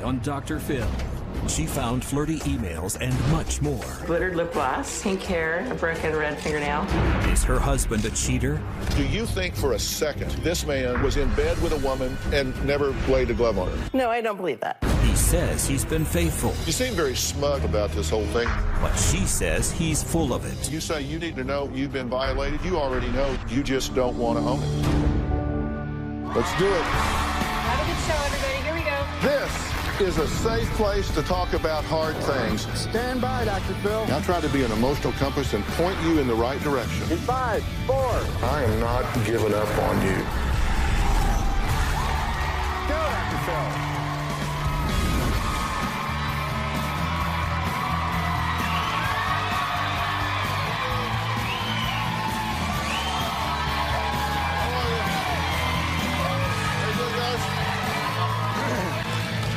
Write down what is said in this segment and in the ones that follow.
on Dr. Phil. She found flirty emails and much more. Glittered lip gloss, pink hair, a broken red fingernail. Is her husband a cheater? Do you think for a second this man was in bed with a woman and never laid a glove on her? No, I don't believe that. He says he's been faithful. You seem very smug about this whole thing. But she says he's full of it. You say you need to know you've been violated. You already know. You just don't want to own it. Let's do it. Have a good show, everybody. Here we go. This is a safe place to talk about hard things. Stand by, Dr. Phil. I'll try to be an emotional compass and point you in the right direction. In 5, 4. I am not giving up on you. Go, Dr. Phil.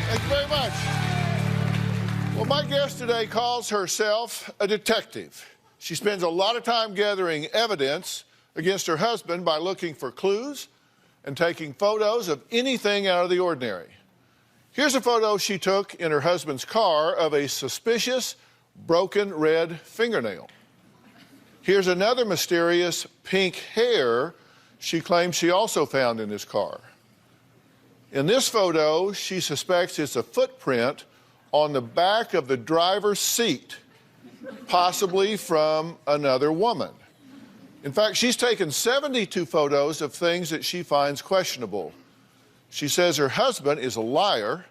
Thank you very much. Well, my guest today calls herself a detective. She spends a lot of time gathering evidence against her husband by looking for clues and taking photos of anything out of the ordinary. Here's a photo she took in her husband's car of a suspicious broken red fingernail. Here's another mysterious pink hair she claims she also found in his car. In this photo, she suspects it's a footprint on the back of the driver's seat, possibly from another woman. In fact, she's taken 72 photos of things that she finds questionable. She says her husband is a liar,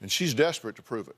and she's desperate to prove it.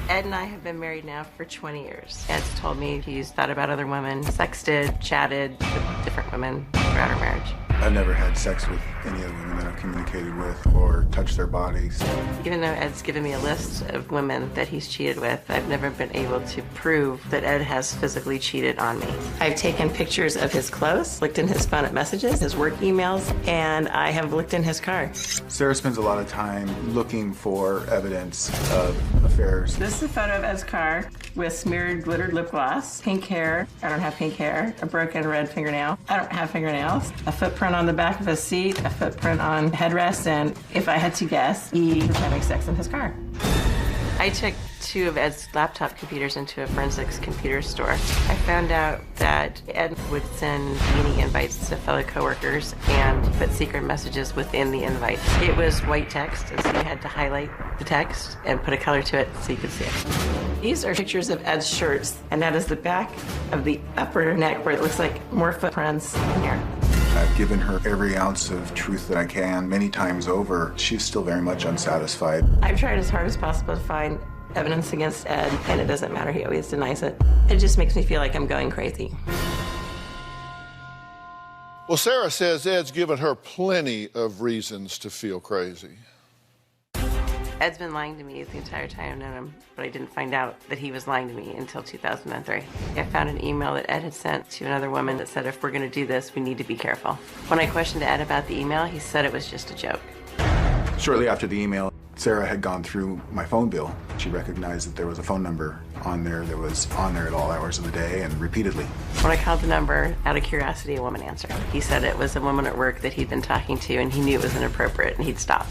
Ed and I have been married now for 20 years. Ed's told me he's thought about other women, sexted, chatted with different women throughout our marriage. I've never had sex with any of the women that I've communicated with or touched their bodies. Even though Ed's given me a list of women that he's cheated with, I've never been able to prove that Ed has physically cheated on me. I've taken pictures of his clothes, looked in his phone at messages, his work emails, and I have looked in his car. Sarah spends a lot of time looking for evidence of affairs. This is a photo of Ed's car with smeared glittered lip gloss, pink hair. I don't have pink hair. A broken red fingernail. I don't have fingernails. A footprint on the back of his seat, a footprint on headrest, and if I had to guess, he was having sex in his car. I took 2 of Ed's laptop computers into a forensics computer store. I found out that Ed would send meeting invites to fellow coworkers and put secret messages within the invite. It was white text, and so you had to highlight the text and put a color to it so you could see it. These are pictures of Ed's shirts, and that is the back of the upper neck where it looks like more footprints in here. I've given her every ounce of truth that I can many times over. She's still very much unsatisfied. I've tried as hard as possible to find evidence against Ed, and it doesn't matter. He always denies it. It just makes me feel like I'm going crazy. Well, Sarah says Ed's given her plenty of reasons to feel crazy. Ed's been lying to me the entire time I've known him, but I didn't find out that he was lying to me until 2003. I found an email that Ed had sent to another woman that said, if we're going to do this, we need to be careful. When I questioned Ed about the email, he said it was just a joke. Shortly after the email, Sarah had gone through my phone bill. She recognized that there was a phone number on there that was on there at all hours of the day and repeatedly. When I called the number, out of curiosity, a woman answered. He said it was a woman at work that he'd been talking to, and he knew it was inappropriate, and he'd stop.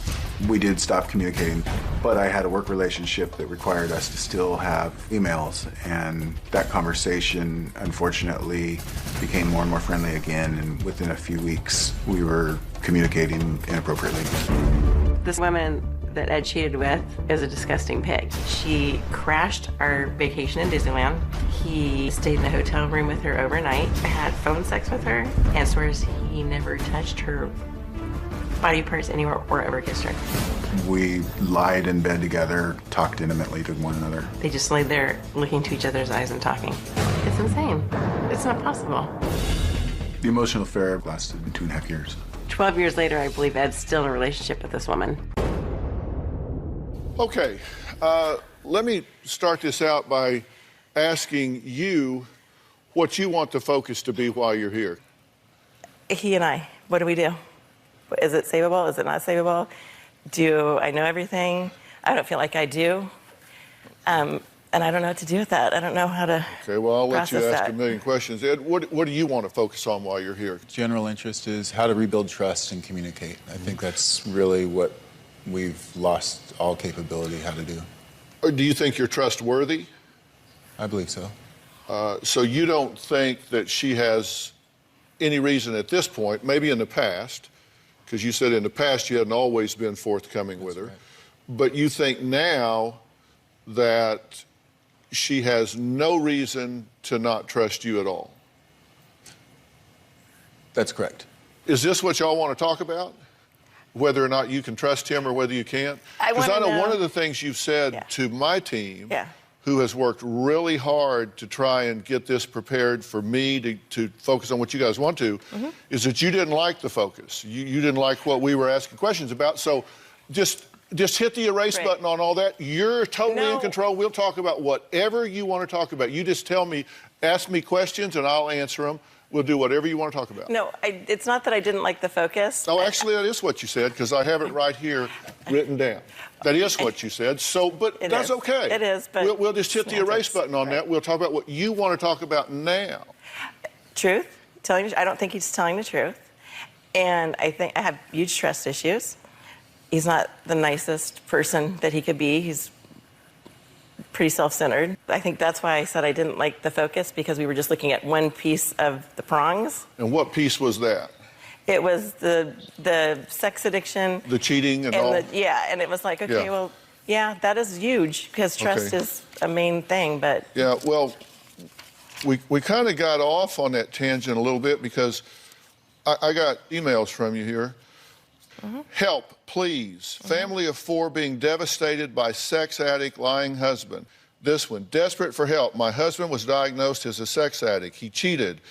We did stop communicating, but I had a work relationship that required us to still have emails, and that conversation, unfortunately, became more and more friendly again, and within a few weeks, we were communicating inappropriately. This woman that Ed cheated with is a disgusting pig. She crashed our vacation in Disneyland. He stayed in a hotel room with her overnight, had phone sex with her, and swears he never touched her body parts anywhere or ever kissed her. We lied in bed together, talked intimately to one another. They just laid there looking into each other's eyes and talking. It's insane. It's not possible. The emotional affair lasted 2.5 years. 12 years later, I believe Ed's still in a relationship with this woman. Okay, let me start this out by asking you what you want the focus to be while you're here. He and I, what do we do? Is it savable? Is it not savable? Do I know everything? I don't feel like I do. And I don't know what to do with that. I don't know how to Okay, well, I'll let you ask that. a million questions. Ed, what do you want to focus on while you're here? General interest is how to rebuild trust and communicate. I think that's really what we've lost all capability how to do. Or do you think you're trustworthy? I believe so. So you don't think that she has any reason at this point, maybe in the past, because you said in the past you hadn't always been forthcoming with her, but you think now that she has no reason to not trust you at all? That's correct. Is this what y'all want to talk about? Whether or not you can trust him or whether you can't? Because I know one of the things you've said to my team, who has worked really hard to try and get this prepared for me to focus on what you guys want to, is that you didn't like the focus. You didn't like what we were asking questions about. So just hit the erase button on all that. You're totally in control. We'll talk about whatever you want to talk about. You just tell me, ask me questions, and I'll answer them. We'll do whatever you want to talk about. No, it's not that I didn't like the focus. Oh, actually, that is what you said, because I have it right here written down. That is what you said. So, but that's okay. It is, but we'll just hit the erase button on that. We'll talk about what you want to talk about now. Truth, I don't think he's telling the truth. And I think I have huge trust issues. He's not the nicest person that he could be. He's pretty self-centered. I think that's why I said I didn't like the focus, because we were just looking at one piece of the prongs. And what piece was that? It was the sex addiction. The cheating and all? And it was like, okay, well, that is huge, because trust is a main thing, but... Yeah, well, we kind of got off on that tangent a little bit, because I got emails from you here. Help, please. Family of 4 being devastated by sex addict, lying husband. This one, desperate for help. My husband was diagnosed as a sex addict. He cheated.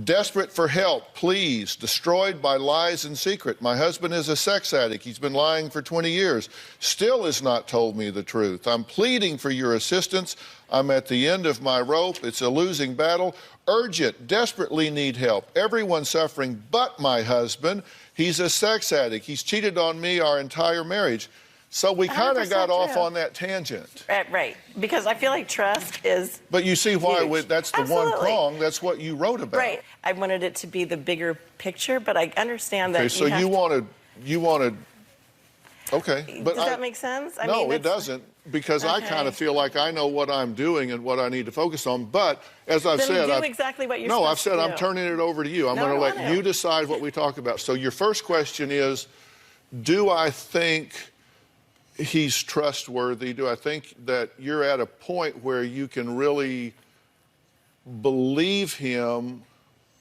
Desperate for help, please. Destroyed by lies and secret. My husband is a sex addict. He's been lying for 20 years. Still has not told me the truth. I'm pleading for your assistance. I'm at the end of my rope. It's a losing battle. Urgent, desperately need help. Everyone suffering but my husband. He's a sex addict. He's cheated on me our entire marriage. So we kind of got off on that tangent. Right, because I feel like trust is But you see why huge. That's the one prong. That's what you wrote about. Right. I wanted it to be the bigger picture, but I understand that you wanted... Okay. But Does that make sense? No, it doesn't, because I kind of feel like I know what I'm doing and what I need to focus on. But as I've said... do exactly what you're No, I've supposed said to I'm do. turning it over to you. I'm going to let you decide what we talk about. So your first question is, do I think he's trustworthy? Do I think that you're at a point where you can really believe him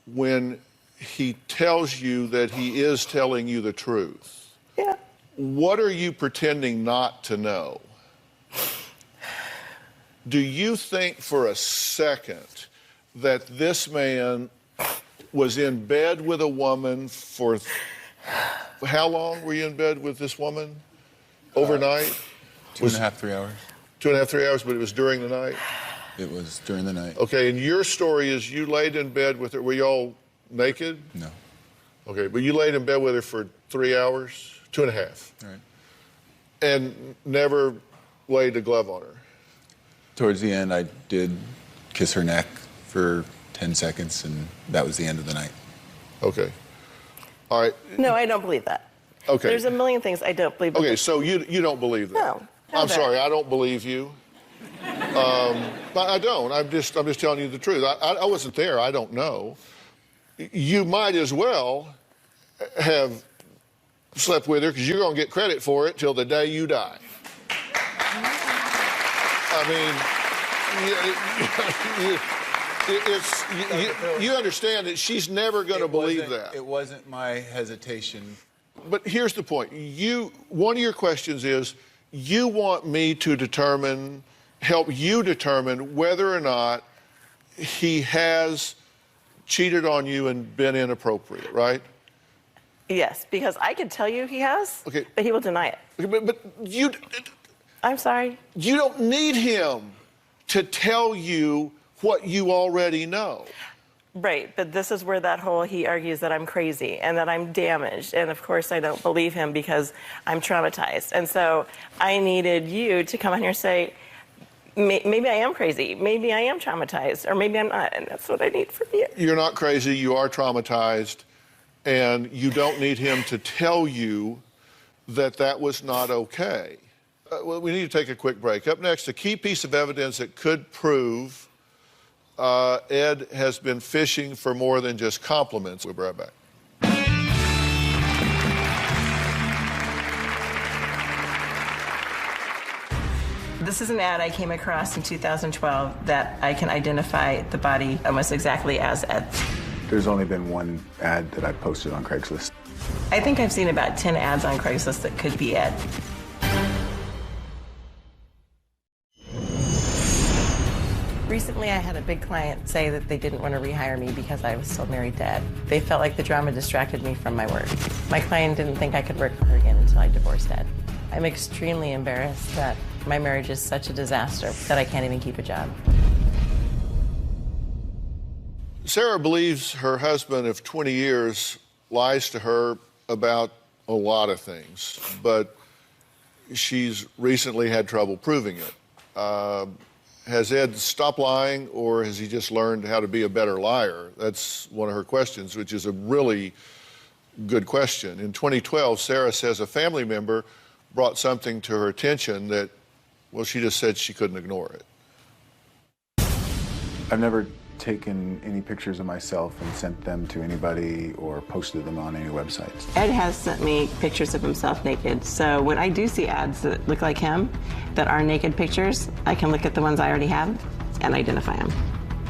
when he tells you that he is telling you the truth? Yeah. What are you pretending not to know? Do you think for a second that this man was in bed with a woman for... How long were you in bed with this woman? Overnight? 2.5, 3 hours. 2.5, 3 hours, but it was during the night? It was during the night. Okay, and your story is you laid in bed with her. Were you all naked? No. Okay, but you laid in bed with her for 3 hours? 2.5. Right. And never laid a glove on her? Towards the end, I did kiss her neck for 10 seconds, and that was the end of the night. Okay. All right. No, I don't believe that. Okay. There's a million things I don't believe. Okay, so you don't believe that? No. I'm sorry, I don't believe you. But I don't. I'm just telling you the truth. I wasn't there. I don't know. You might as well have slept with her, because you're going to get credit for it till the day you die. I mean, you understand that she's never going to believe that. It wasn't my hesitation. But here's the point. One of your questions is, you want me to help you determine whether or not he has cheated on you and been inappropriate, right? Yes, because I could tell you he has, okay, but he will deny it. Okay, but you... I'm sorry. You don't need him to tell you what you already know. Right, but this is where he argues that I'm crazy and that I'm damaged. And of course I don't believe him because I'm traumatized. And so I needed you to come on here and say, maybe I am crazy, maybe I am traumatized, or maybe I'm not. And that's what I need from you. You're not crazy, you are traumatized, and you don't need him to tell you that was not okay. Well, we need to take a quick break. Up next, a key piece of evidence that could prove Ed has been fishing for more than just compliments. We'll be right back. This is an ad I came across in 2012 that I can identify the body almost exactly as Ed. There's only been one ad that I posted on Craigslist. I think I've seen about 10 ads on Craigslist that could be Ed. Recently, I had a big client say that they didn't want to rehire me because I was still married to Ed. They felt like the drama distracted me from my work. My client didn't think I could work for her again until I divorced Ed. I'm extremely embarrassed that my marriage is such a disaster that I can't even keep a job. Sarah believes her husband of 20 years lies to her about a lot of things, but she's recently had trouble proving it. Has Ed stopped lying, or has he just learned how to be a better liar? That's one of her questions, which is a really good question. In 2012, Sarah says a family member brought something to her attention that, well, she just said she couldn't ignore it. I've never taken any pictures of myself and sent them to anybody or posted them on any websites. Ed has sent me pictures of himself naked, so when I do see ads that look like him, that are naked pictures, I can look at the ones I already have and identify them.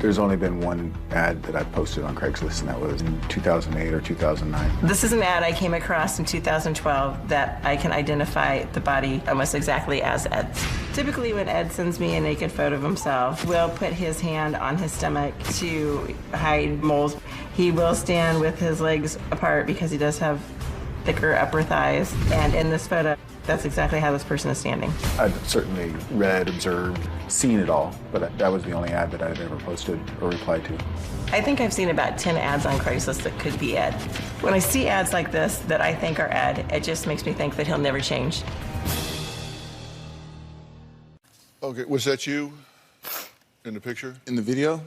There's only been one ad that I posted on Craigslist, and that was in 2008 or 2009. This is an ad I came across in 2012 that I can identify the body almost exactly as Ed's. Typically when Ed sends me a naked photo of himself, we'll put his hand on his stomach to hide moles. He will stand with his legs apart because he does have thicker upper thighs. And in this photo, that's exactly how this person is standing. I've certainly read, observed, seen it all, but that was the only ad that I've ever posted or replied to. I think I've seen about 10 ads on Craigslist that could be Ed. When I see ads like this that I think are Ed, it just makes me think that he'll never change. Okay, was that you in the picture? In the video?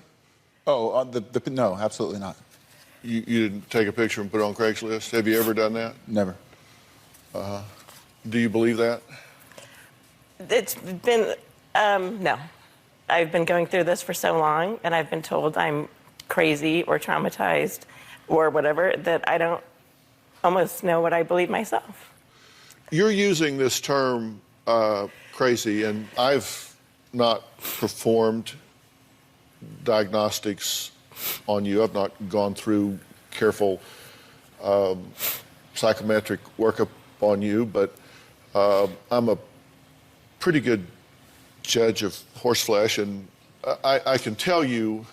Oh, no, absolutely not. You didn't take a picture and put it on Craigslist? Have you ever done that? Never. Do you believe that? It's been, no. I've been going through this for so long, and I've been told I'm crazy or traumatized or whatever, that I don't almost know what I believe myself. You're using this term, crazy, and I've not performed diagnostics on you. I've not gone through careful psychometric workup on you, but I'm a pretty good judge of horseflesh, and I can tell you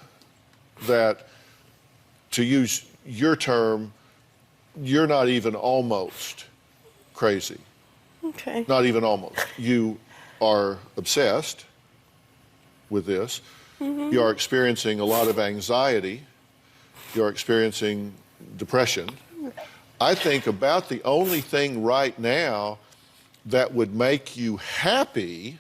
that, to use your term, you're not even almost crazy. Okay. Not even almost. You are obsessed with this. Mm-hmm. You are experiencing a lot of anxiety. You're experiencing depression. I think about the only thing right now that would make you happy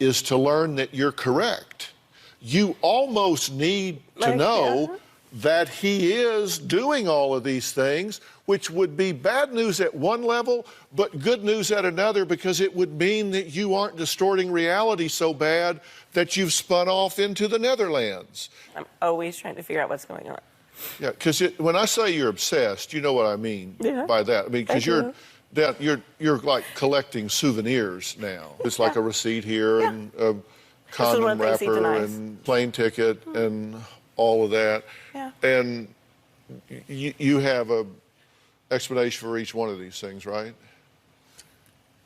is to learn that you're correct. You almost need to know that he is doing all of these things, which would be bad news at one level, but good news at another, because it would mean that you aren't distorting reality so bad that you've spun off into the Netherlands. I'm always trying to figure out what's going on. Yeah, because when I say you're obsessed, you know what I mean by that. I mean, because you're like collecting souvenirs now. It's like a receipt here and a condom wrapper and plane ticket and all of that. Yeah. And you have a explanation for each one of these things, right?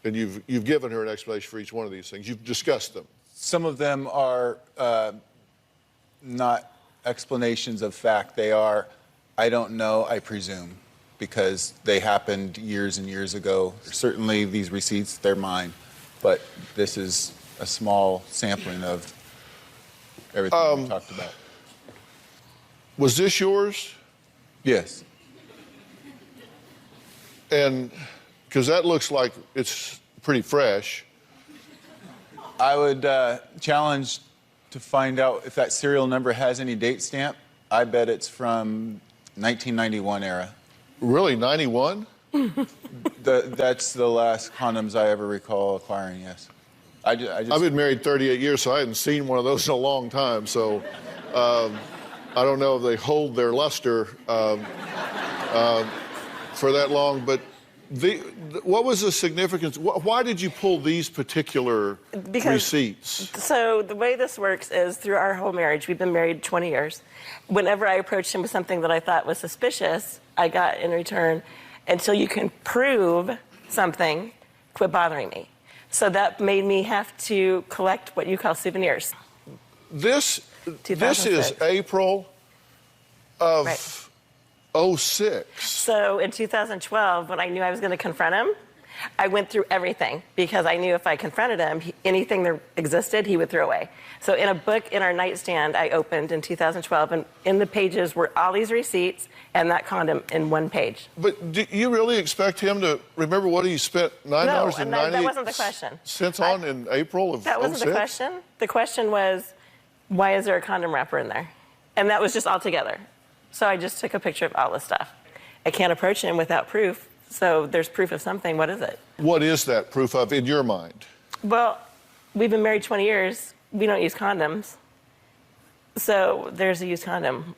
And you've given her an explanation for each one of these things. You've discussed them. Some of them are not explanations of fact. They are, I don't know, I presume, because they happened years and years ago. Certainly these receipts, they're mine, but this is a small sampling of everything we talked about. Was this yours? Yes. And because that looks like it's pretty fresh. I would challenge to find out if that serial number has any date stamp. I bet it's from 1991 era. Really, 91? That's the last condoms I ever recall acquiring, yes. I just, I've been married 38 years, so I hadn't seen one of those in a long time. So I don't know if they hold their luster for that long. But what was the significance? Why did you pull these particular receipts? So the way this works is through our whole marriage, we've been married 20 years. Whenever I approached him with something that I thought was suspicious, I got in return, until you can prove something, quit bothering me. So that made me have to collect what you call souvenirs. This is April of 06. So in 2012, when I knew I was going to confront him, I went through everything because I knew if I confronted him, anything that existed, he would throw away. So in a book in our nightstand I opened in 2012, and in the pages were all these receipts and that condom in one page. But do you really expect him to remember what he spent $9.98 that wasn't the question. Cents on in April of 06? That wasn't the question. The question was, why is there a condom wrapper in there? And that was just all together. So I just took a picture of all the stuff. I can't approach him without proof. So there's proof of something. What is it? What is that proof of in your mind? Well, we've been married 20 years. We don't use condoms. So there's a used condom.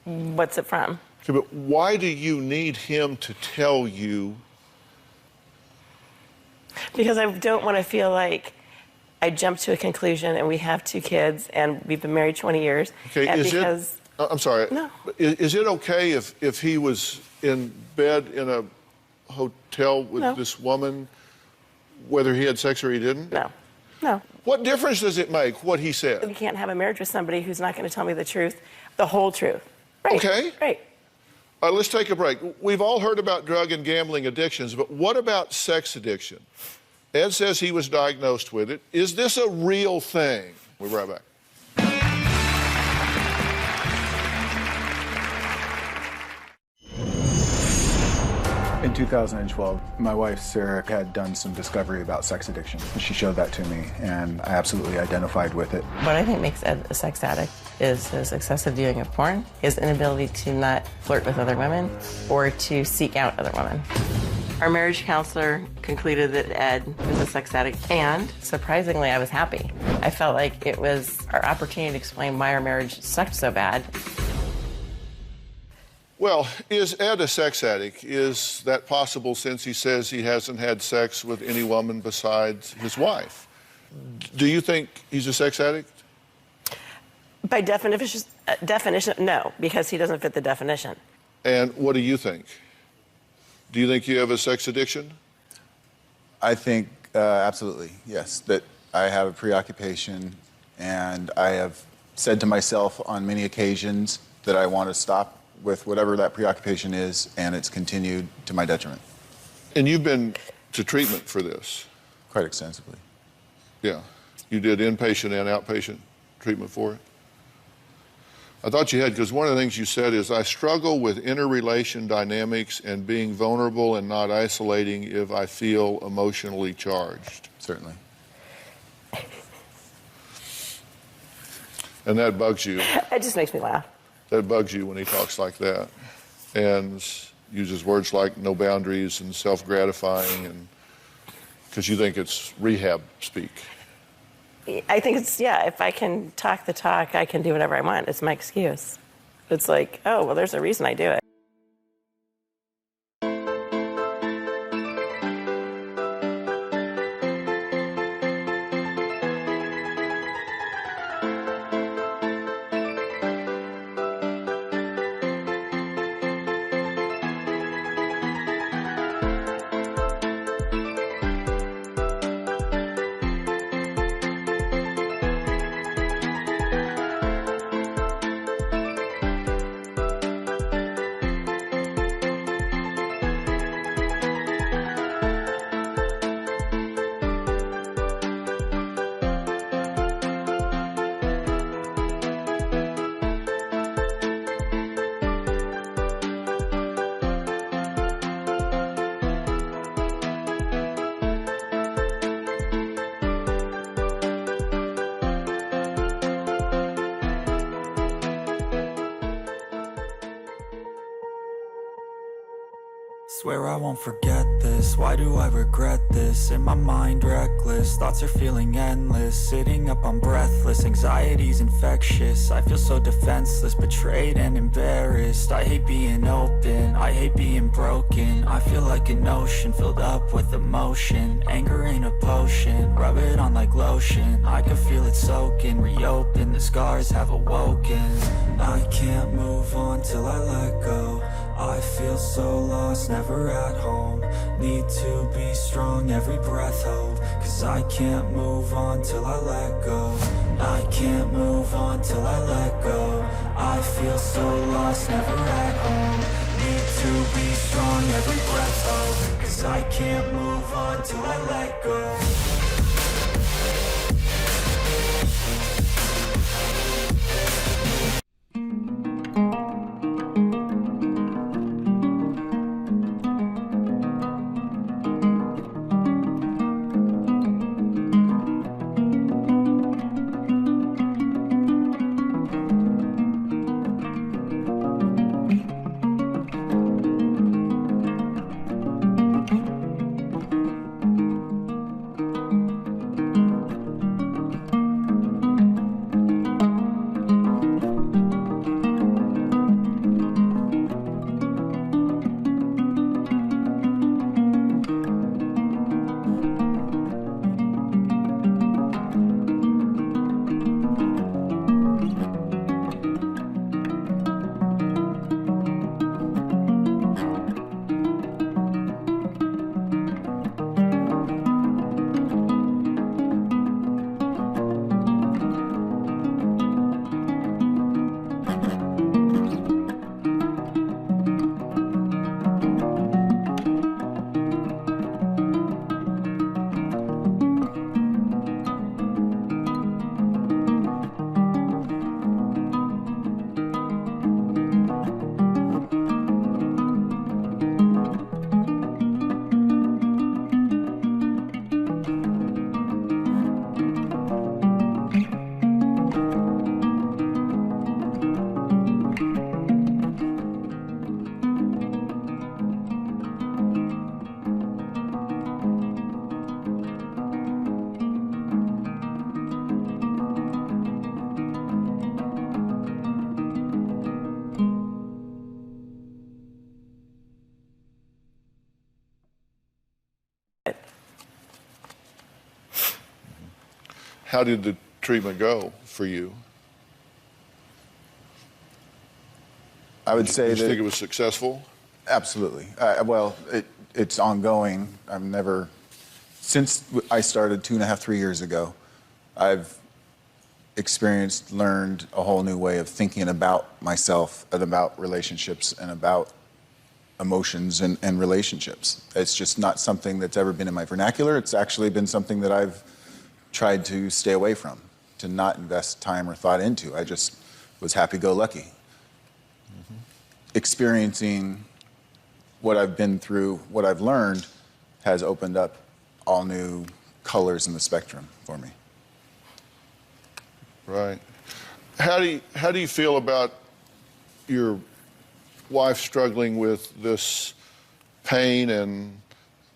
What's it from? Okay, but why do you need him to tell you? Because I don't want to feel like I jumped to a conclusion and we have 2 kids and we've been married 20 years. Okay, and I'm sorry. No. Is it okay if he was in bed in a hotel with this woman, whether he had sex or he didn't? No. No. What difference does it make what he said? You can't have a marriage with somebody who's not going to tell me the truth, the whole truth. Right. Okay. Right. Let's take a break. We've all heard about drug and gambling addictions, but what about sex addiction? Ed says he was diagnosed with it. Is this a real thing? We'll be right back. In 2012, my wife, Sarah, had done some discovery about sex addiction. She showed that to me, and I absolutely identified with it. What I think makes Ed a sex addict is his excessive viewing of porn, his inability to not flirt with other women or to seek out other women. Our marriage counselor concluded that Ed was a sex addict, and surprisingly, I was happy. I felt like it was our opportunity to explain why our marriage sucked so bad. Well, is Ed a sex addict? Is that possible since he says he hasn't had sex with any woman besides his wife? Do you think he's a sex addict? By definition, no, because he doesn't fit the definition. And what do you think? Do you think you have a sex addiction? I think absolutely, yes, that I have a preoccupation, and I have said to myself on many occasions that I want to stop with whatever that preoccupation is, and it's continued to my detriment. And you've been to treatment for this? Quite extensively. Yeah. You did inpatient and outpatient treatment for it? I thought you had, because one of the things you said is, I struggle with interrelation dynamics and being vulnerable and not isolating if I feel emotionally charged. Certainly. And that bugs you. It just makes me laugh. That bugs you when he talks like that and uses words like no boundaries and self-gratifying, and because you think it's rehab speak. I think it's, yeah, if I can talk the talk, I can do whatever I want. It's my excuse. It's like, oh, well, there's a reason I do it. Swear I won't forget this, why do I regret this? In my mind reckless, thoughts are feeling endless. Sitting up I'm breathless, anxiety's infectious. I feel so defenseless, betrayed and embarrassed. I hate being open, I hate being broken. I feel like an ocean filled up with emotion. Anger ain't a potion, rub it on like lotion. I can feel it soaking, reopen, the scars have awoken. I can't move on till I let go. I feel so lost, never at home. Need to be strong, every breath hold. Cause I can't move on till I let go. I can't move on till I let go. I feel so lost, never at home. Need to be strong, every breath hold. Cause I can't move on till I let go. How did the treatment go for you? I would say Did you that think it was successful? absolutely. Well, it's ongoing. Since I started 2.5, 3 years ago, I've learned a whole new way of thinking about myself and about relationships and about emotions and relationships. It's just not something that's ever been in my vernacular. It's actually been something that I've tried to stay away from, to not invest time or thought into. I just was happy-go-lucky. Mm-hmm. Experiencing what I've been through, what I've learned, has opened up all new colors in the spectrum for me. Right. How do you feel about your wife struggling with this pain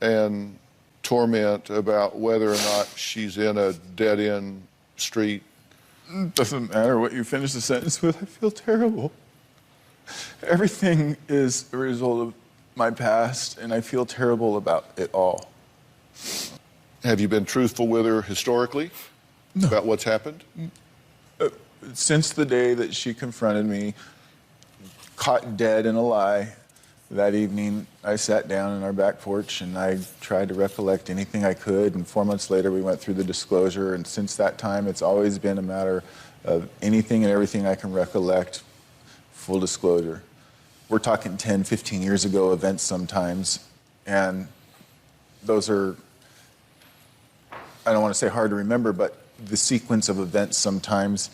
and torment about whether or not she's in a dead-end street? Doesn't matter what you finish the sentence with. I feel terrible. Everything is a result of my past, and I feel terrible about it all. Have you been truthful with her historically about what's happened? Since the day that she confronted me, caught dead in a lie, that evening I sat down in our back porch and I tried to recollect anything I could, and 4 months later we went through the disclosure, and since that time it's always been a matter of anything and everything I can recollect, full disclosure. We're talking 10, 15 years ago events sometimes, and those are, I don't want to say hard to remember, but the sequence of events sometimes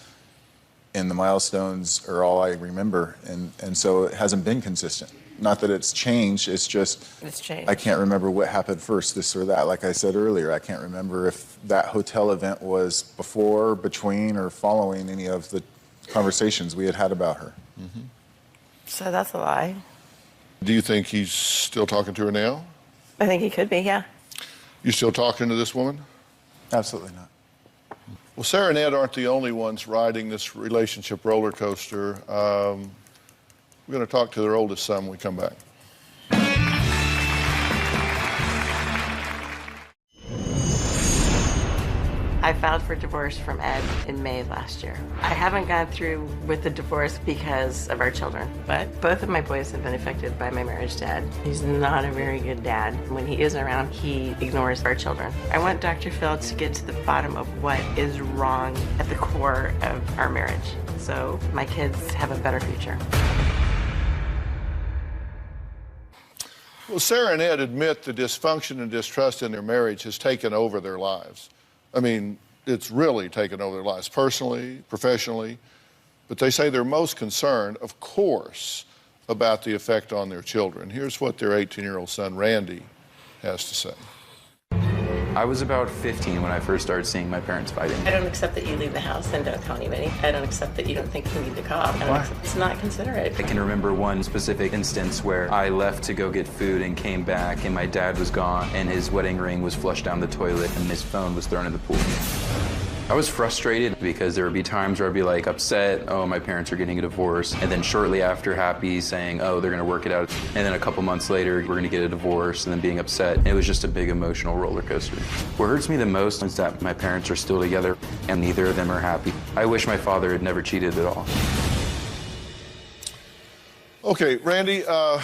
and the milestones are all I remember, and so it hasn't been consistent. Not that it's changed, it's just It's changed. I can't remember what happened first, this or that. Like I said earlier, I can't remember if that hotel event was before, between, or following any of the conversations we had had about her. So that's a lie. Do you think he's still talking to her now? I think he could be, yeah. You still talking to this woman? Absolutely not. Well, Sarah and Ed aren't the only ones riding this relationship roller coaster. We're going to talk to their oldest son when we come back. I filed for divorce from Ed in May of last year. I haven't gone through with the divorce because of our children, but both of my boys have been affected by my marriage to Ed. He's not a very good dad. When he is around, he ignores our children. I want Dr. Phil to get to the bottom of what is wrong at the core of our marriage, so my kids have a better future. Well, Sarah and Ed admit the dysfunction and distrust in their marriage has taken over their lives. I mean, it's really taken over their lives, personally, professionally. But they say they're most concerned, of course, about the effect on their children. Here's what their 18-year-old son, Randy, has to say. I was about 15 when I first started seeing my parents fighting. I don't accept that you leave the house and don't tell anybody. I don't accept that you don't think you need to call. It's not considerate. I can remember one specific instance where I left to go get food and came back and my dad was gone and his wedding ring was flushed down the toilet and his phone was thrown in the pool. I was frustrated because there would be times where I'd be like upset, oh, my parents are getting a divorce, and then shortly after happy, saying, oh, they're gonna work it out, and then a couple months later, we're gonna get a divorce, and then being upset. And it was just a big emotional roller coaster. What hurts me the most is that my parents are still together, and neither of them are happy. I wish my father had never cheated at all. Okay, Randy, I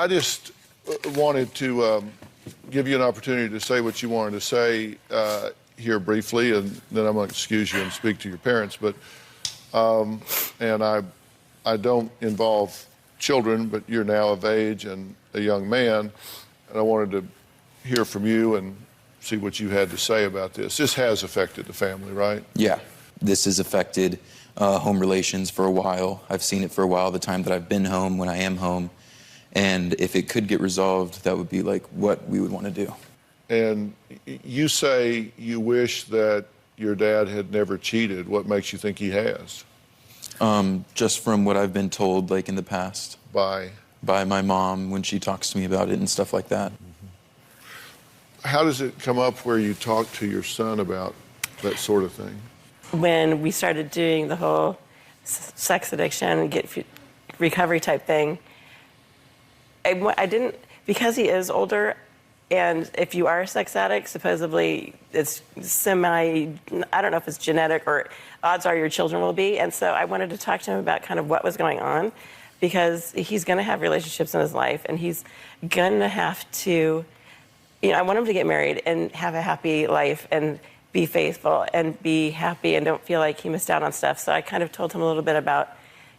just wanted to give you an opportunity to say what you wanted to say here briefly, and then I'm going to excuse you and speak to your parents. But and I don't involve children, but you're now of age and a young man, and I wanted to hear from you and see what you had to say about this. This has affected the family, right? Yeah, this has affected home relations for a while. I've seen it for a while, the time that I've been home, when I am home, and if it could get resolved, that would be like what we would want to do. And you say you wish that your dad had never cheated. What makes you think he has? Just from what I've been told, like in the past. By my mom when she talks to me about it and stuff like that. Mm-hmm. How does it come up where you talk to your son about that sort of thing? When we started doing the whole sex addiction, recovery type thing, I didn't, because he is older, and if you are a sex addict, supposedly it's I don't know if it's genetic or odds are your children will be. And so I wanted to talk to him about kind of what was going on, because he's going to have relationships in his life and he's going to have to, I want him to get married and have a happy life and be faithful and be happy and don't feel like he missed out on stuff. So I kind of told him a little bit about,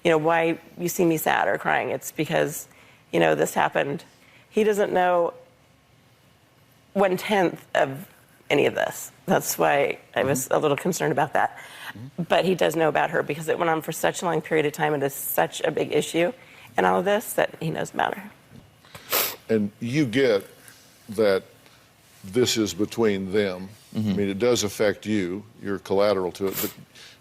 why you see me sad or crying. It's because, this happened. He doesn't know 1/10 of any of this. That's why I was a little concerned about that. But he does know about her because it went on for such a long period of time and is such a big issue and all of this that he knows about her. And you get that this is between them. Mm-hmm. I mean, it does affect you. You're collateral to it, but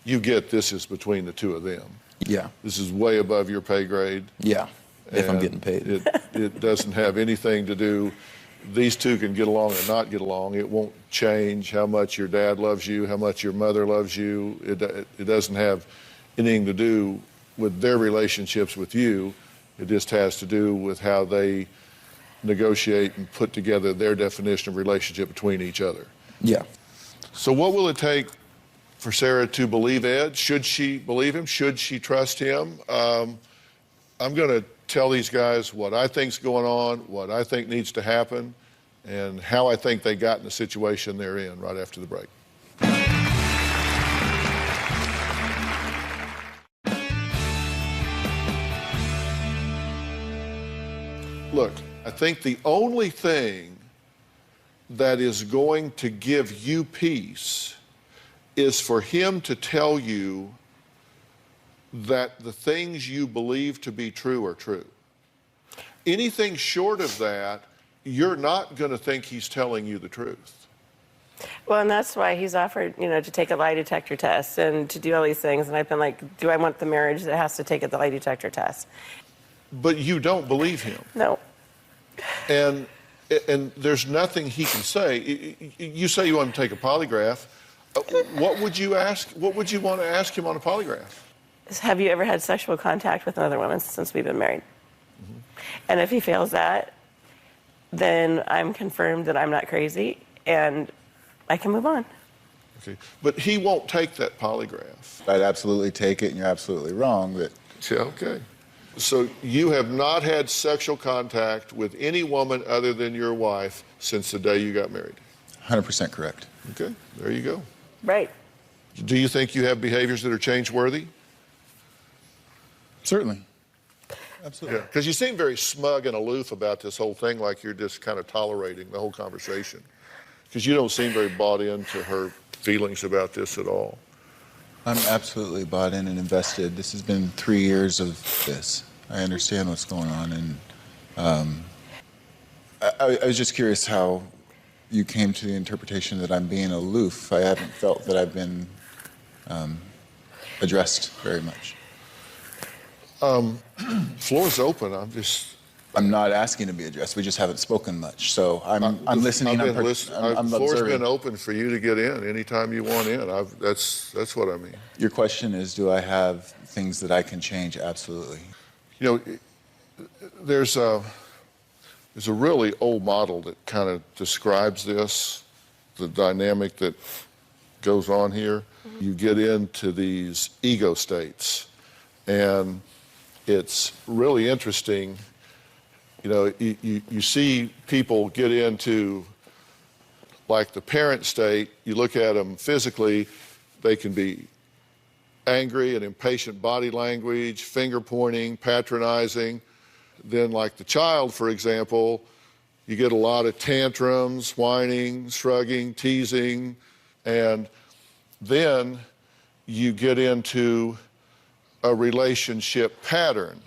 you get this is between the two of them. Yeah. This is way above your pay grade. Yeah, if I'm getting paid. It doesn't have anything to do. These two can get along or not get along. It won't change how much your dad loves you, how much your mother loves you. It doesn't have anything to do with their relationships with you. It just has to do with how they negotiate and put together their definition of relationship between each other. Yeah. So what will it take for Sarah to believe Ed? Should she believe him? Should she trust him? I'm going to tell these guys what I think's going on, what I think needs to happen, and how I think they got in the situation they're in right after the break. Look, I think the only thing that is going to give you peace is for him to tell you that the things you believe to be true are true. Anything short of that, you're not going to think he's telling you the truth. Well, and that's why he's offered, to take a lie detector test and to do all these things. And I've been like, do I want the marriage that has to take the lie detector test? But you don't believe him. No. And there's nothing he can say. You say you want to take a polygraph. What would you ask? What would you want to ask him on a polygraph? Have you ever had sexual contact with another woman since we've been married? And if he fails that, then I'm confirmed that I'm not crazy and I can move on. Okay. But he won't take that polygraph. I'd absolutely take it, and you're absolutely wrong. That Yeah, okay. So you have not had sexual contact with any woman other than your wife since the day you got married? 100% correct. Okay, there you go. Right. Do you think you have behaviors that are change-worthy? Certainly. Absolutely. Yeah, because you seem very smug and aloof about this whole thing, like you're just kind of tolerating the whole conversation. Because you don't seem very bought into her feelings about this at all. I'm absolutely bought in and invested. This has been 3 years of this. I understand what's going on, and I was just curious how you came to the interpretation that I'm being aloof. I haven't felt that I've been addressed very much. Floor's open. I'm not asking to be addressed. We just haven't spoken much. So I'm listening. I'm the floor's observing. been open for you to get in anytime you want in. That's what I mean. Your question is, do I have things that I can change? Absolutely. You know, there's a really old model that kind of describes this, the dynamic that goes on here. You get into these ego states, and it's really interesting. You know, you see people get into, like, the parent state. You look at them physically, they can be angry and impatient body language, finger pointing, patronizing. Then, like the child, for example, you get a lot of tantrums, whining, shrugging, teasing, and then you get into a relationship pattern.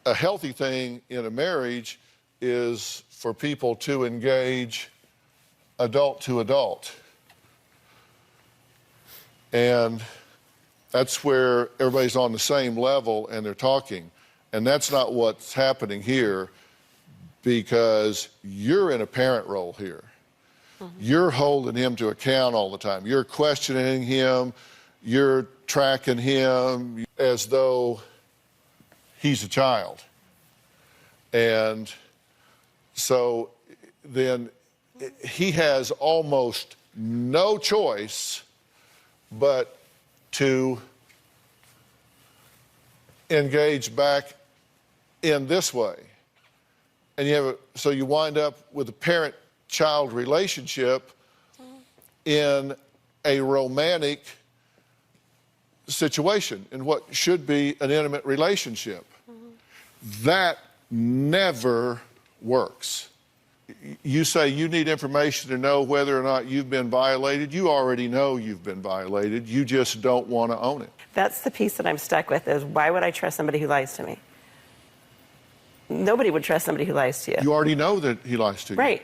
A healthy thing in a marriage is for people to engage adult to adult. And that's where everybody's on the same level and they're talking. And that's not what's happening here, because you're in a parent role here. You're holding him to account all the time. You're questioning him. You're tracking him as though he's a child. And so then he has almost no choice but to engage back in this way. And so you wind up with a parent-child relationship in a romantic situation, in what should be an intimate relationship. That never works. You say you need information to know whether or not you've been violated. You already know you've been violated. You just don't want to own it. That's the piece that I'm stuck with, is why would I trust somebody who lies to me? Nobody would trust somebody who lies to you. You already know that he lies to you. Right.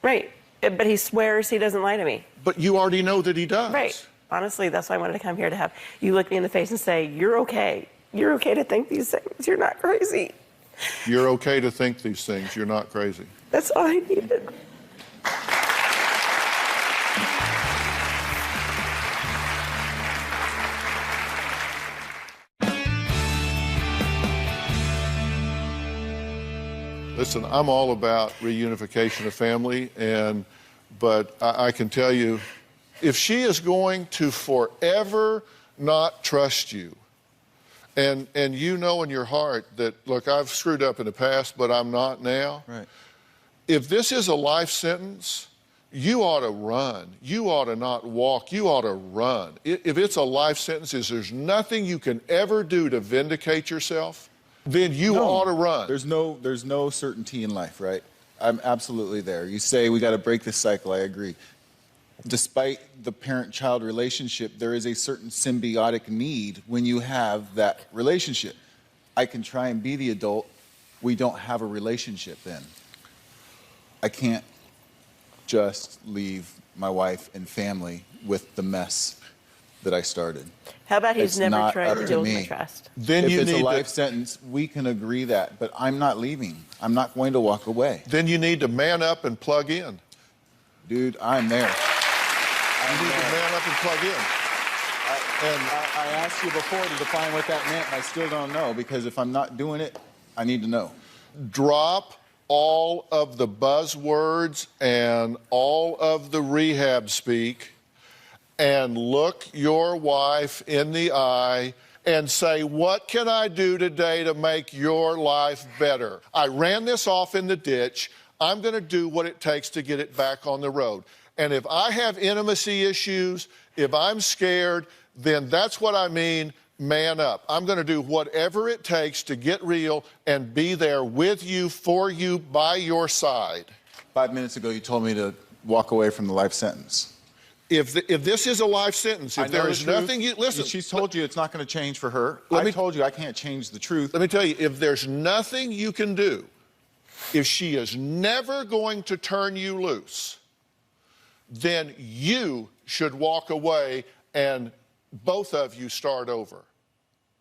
Right. But he swears he doesn't lie to me. But you already know that he does. Right. Honestly, that's why I wanted to come here, to have you look me in the face and say, you're okay. You're okay to think these things. You're not crazy. You're okay to think these things. You're not crazy. That's all I needed. Listen, I'm all about reunification of family, but I can tell you, if she is going to forever not trust you, and you know in your heart that, look, I've screwed up in the past, but I'm not now. Right. If this is a life sentence, you ought to run. You ought to not walk. You ought to run. If it's a life sentence, there's nothing you can ever do to vindicate yourself, then you ought to run. There's no certainty in life, right? I'm absolutely there. You say we got to break this cycle. I agree. Despite the parent-child relationship, there is a certain symbiotic need when you have that relationship. I can try and be the adult. We don't have a relationship then. I can't just leave my wife and family with the mess that I started. How about he's It's never not tried up to to deal with me. my trust? Then If you it's a need life to, sentence, we can agree that, but I'm not leaving. I'm not going to walk away. then you need to man up and plug in. Dude, I'm there. You need to man up and plug in. I asked you before to define what that meant, and I still don't know, because if I'm not doing it, I need to know. Drop all of the buzzwords and all of the rehab speak and look your wife in the eye and say, what can I do today to make your life better? I ran this off in the ditch. I'm going to do what it takes to get it back on the road. And if I have intimacy issues, if I'm scared, then that's what I mean, man up. I'm going to do whatever it takes to get real and be there with you, for you, by your side. 5 minutes ago, you told me to walk away from the life sentence. If this is a life sentence, if there is nothing you... Listen. She's told you it's not going to change for her. I told you I can't change the truth. Let me tell you, if there's nothing you can do, if she is never going to turn you loose, then you should walk away and both of you start over.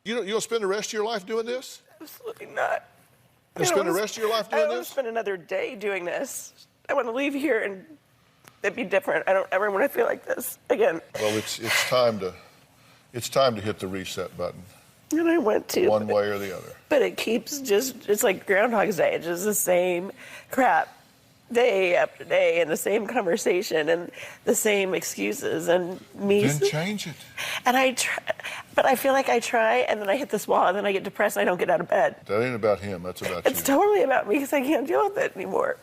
You'll spend the rest of your life doing this? Absolutely not. You'll spend the rest of your life doing I don't want this? to spend another day doing this. I want to leave here and it be different. I don't ever want to feel like this again. Well, it's time to hit the reset button. And I went to. One way or the other. But it keeps it's like Groundhog's Day. It's just the same crap day after day and the same conversation and the same excuses and me. Then change it. And I try, but I feel like I try and then I hit this wall and then I get depressed and I don't get out of bed. That ain't about him. That's about you. It's totally about me because I can't deal with it anymore.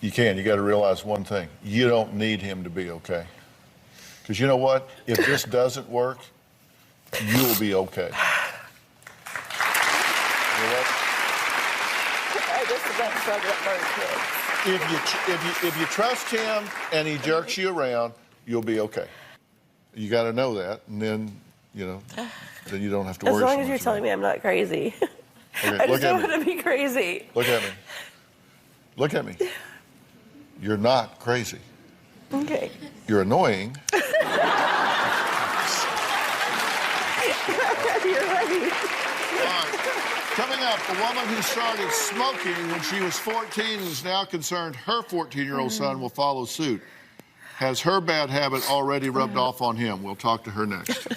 You can. You got to realize one thing. You don't need him to be okay. Because you know what? If this doesn't work, you'll be okay. You know what? If you trust him and he jerks you around, you'll be okay. You got to know that, and then then you don't have to worry. As long as you're telling me I'm not crazy. Okay, I just don't want to be crazy. Look at me. Look at me. You're not crazy. Okay. You're annoying. You're right. Coming up, a woman who started smoking when she was 14 and is now concerned her 14-year-old son will follow suit. Has her bad habit already rubbed off on him? We'll talk to her next.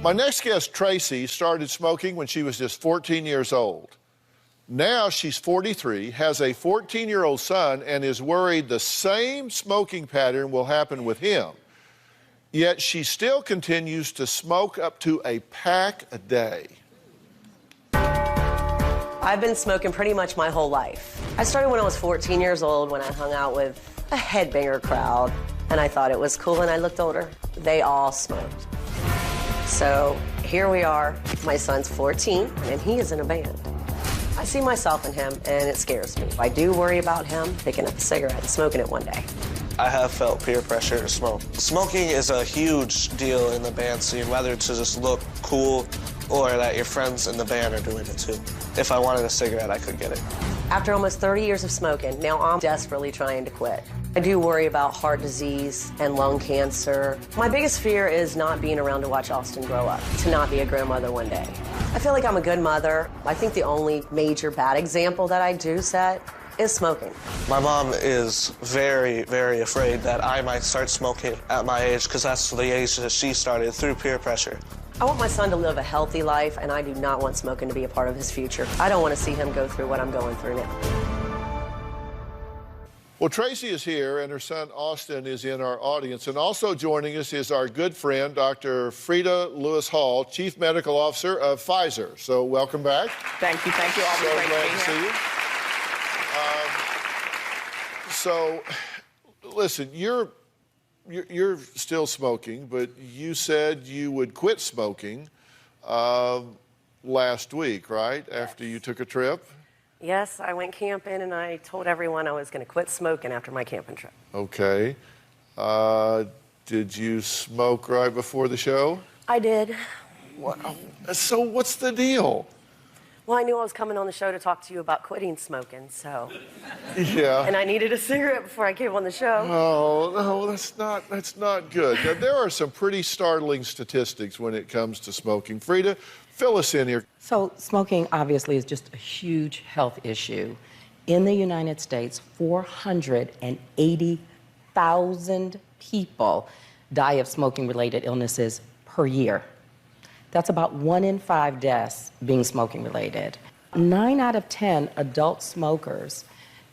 My next guest, Tracy, started smoking when she was just 14 years old. Now she's 43, has a 14-year-old son, and is worried the same smoking pattern will happen with him. Yet she still continues to smoke up to a pack a day. I've been smoking pretty much my whole life. I started when I was 14 years old when I hung out with a headbanger crowd, and I thought it was cool, and I looked older. They all smoked. So here we are. My son's 14, and he is in a band. I see myself in him, and it scares me. I do worry about him picking up a cigarette and smoking it one day. I have felt peer pressure to smoke. Smoking is a huge deal in the band scene, whether to just look cool or that your friends in the band are doing it too. If I wanted a cigarette, I could get it. After almost 30 years of smoking, now I'm desperately trying to quit. I do worry about heart disease and lung cancer. My biggest fear is not being around to watch Austin grow up, to not be a grandmother one day. I feel like I'm a good mother. I think the only major bad example that I do set is smoking. My mom is very, very afraid that I might start smoking at my age because that's the age that she started through peer pressure. I want my son to live a healthy life, and I do not want smoking to be a part of his future. I don't want to see him go through what I'm going through now. Well, Tracy is here, and her son Austin is in our audience. And also joining us is our good friend, Dr. Frida Lewis Hall, Chief Medical Officer of Pfizer. So welcome back. Thank you. Thank you. Always So great glad to to be see here. you. So, listen, you're still smoking, but you said you would quit smoking last week, right? After you took a trip? Yes, I went camping, and I told everyone I was going to quit smoking after my camping trip. Okay. Did you smoke right before the show? I did. Wow. So what's the deal? Well, I knew I was coming on the show to talk to you about quitting smoking, so. Yeah. And I needed a cigarette before I came on the show. Oh, no, that's not good. Now, there are some pretty startling statistics when it comes to smoking. Frida, fill us in here. So smoking obviously is just a huge health issue. In the United States, 480,000 people die of smoking-related illnesses per year. That's about 1 in 5 deaths being smoking-related. 9 out of 10 adult smokers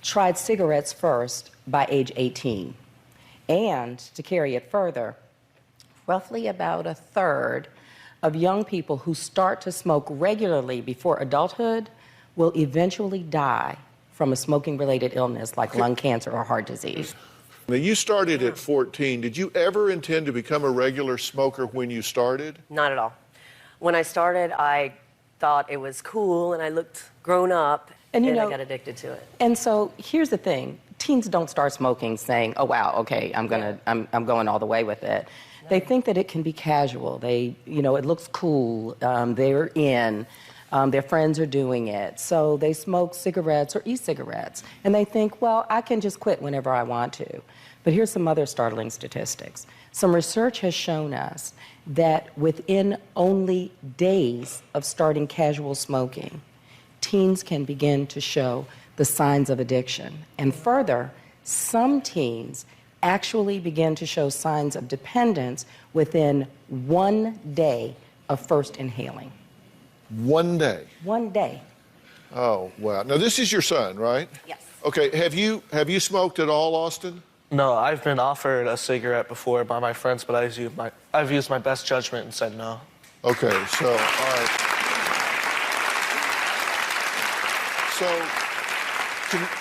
tried cigarettes first by age 18. And to carry it further, roughly about a third of young people who start to smoke regularly before adulthood will eventually die from a smoking-related illness like lung cancer or heart disease. Now, you started at 14. Did you ever intend to become a regular smoker when you started? Not at all. When I started, I thought it was cool and I looked grown up, and I got addicted to it. And so here's the thing. Teens don't start smoking saying, oh, wow, okay, I'm going all the way with it. They think that it can be casual. It looks cool. They're in. Their friends are doing it. So they smoke cigarettes or e-cigarettes. And they think, well, I can just quit whenever I want to. But here's some other startling statistics. Some research has shown us that within only days of starting casual smoking, teens can begin to show the signs of addiction. And further, some teens actually begin to show signs of dependence within 1 day of first inhaling. 1 day? 1 day. Oh, wow. Now, this is your son, right? Yes. Okay, have you smoked at all, Austin? No, I've been offered a cigarette before by my friends, but I've used my best judgment and said no. Okay, so, all right. So,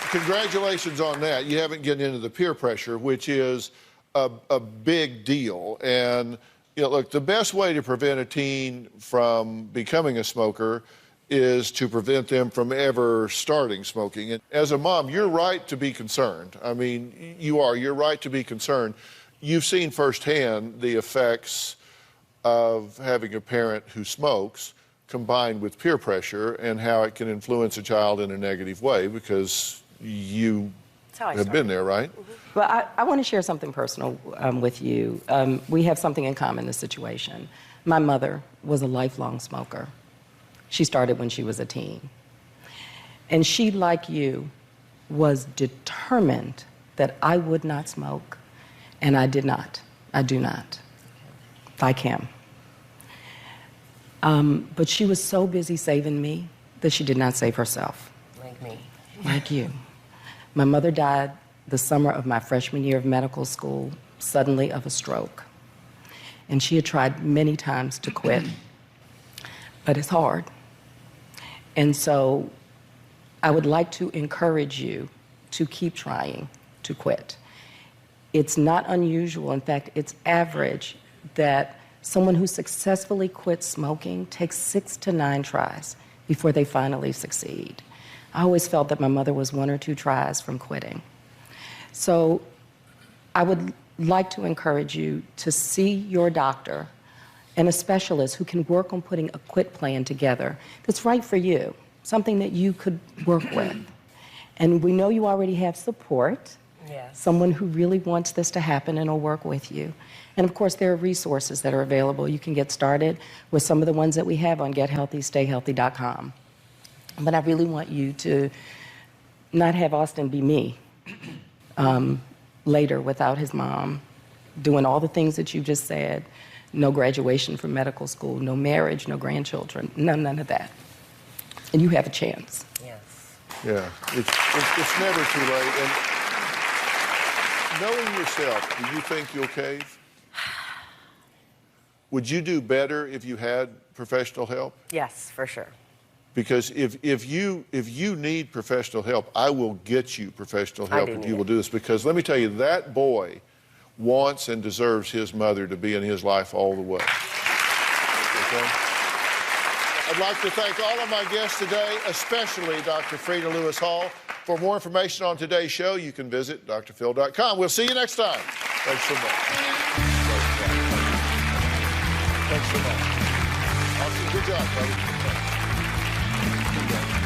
congratulations on that. You haven't gotten into the peer pressure, which is a big deal. And, look, the best way to prevent a teen from becoming a smoker is to prevent them from ever starting smoking. And as a mom, you're right to be concerned. I mean, you're right to be concerned. You've seen firsthand the effects of having a parent who smokes combined with peer pressure and how it can influence a child in a negative way, because you have been there, right? Mm-hmm. Well, I want to share something personal with you. We have something in common in this situation. My mother was a lifelong smoker. She started when she was a teen. And she, like you, was determined that I would not smoke, and I did not. I do not. Like him. But she was so busy saving me that she did not save herself. Like me. Like you. My mother died the summer of my freshman year of medical school, suddenly of a stroke. And she had tried many times to quit, but it's hard. And so I would like to encourage you to keep trying to quit. It's not unusual, in fact, it's average that someone who successfully quits smoking takes 6 to 9 tries before they finally succeed. I always felt that my mother was 1 or 2 tries from quitting. So I would like to encourage you to see your doctor and a specialist who can work on putting a quit plan together that's right for you, something that you could work with. And we know you already have support, someone who really wants this to happen and will work with you. And of course, there are resources that are available. You can get started with some of the ones that we have on gethealthystayhealthy.com. But I really want you to not have Austin be me later without his mom, doing all the things that you just said. No graduation from medical school, no marriage, no grandchildren, none of that. And you have a chance. Yes. Yeah, it's never too late. And knowing yourself, do you think you'll cave? Would you do better if you had professional help? Yes, for sure. Because if you need professional help, I will get you professional help if you will do this. Because let me tell you, that boy wants and deserves his mother to be in his life all the way. Okay? I'd like to thank all of my guests today, especially Dr. Frida Lewis Hall. For more information on today's show, you can visit drphil.com. We'll see you next time. Thanks so much. Thanks so much. Awesome. Good job, buddy. weekend.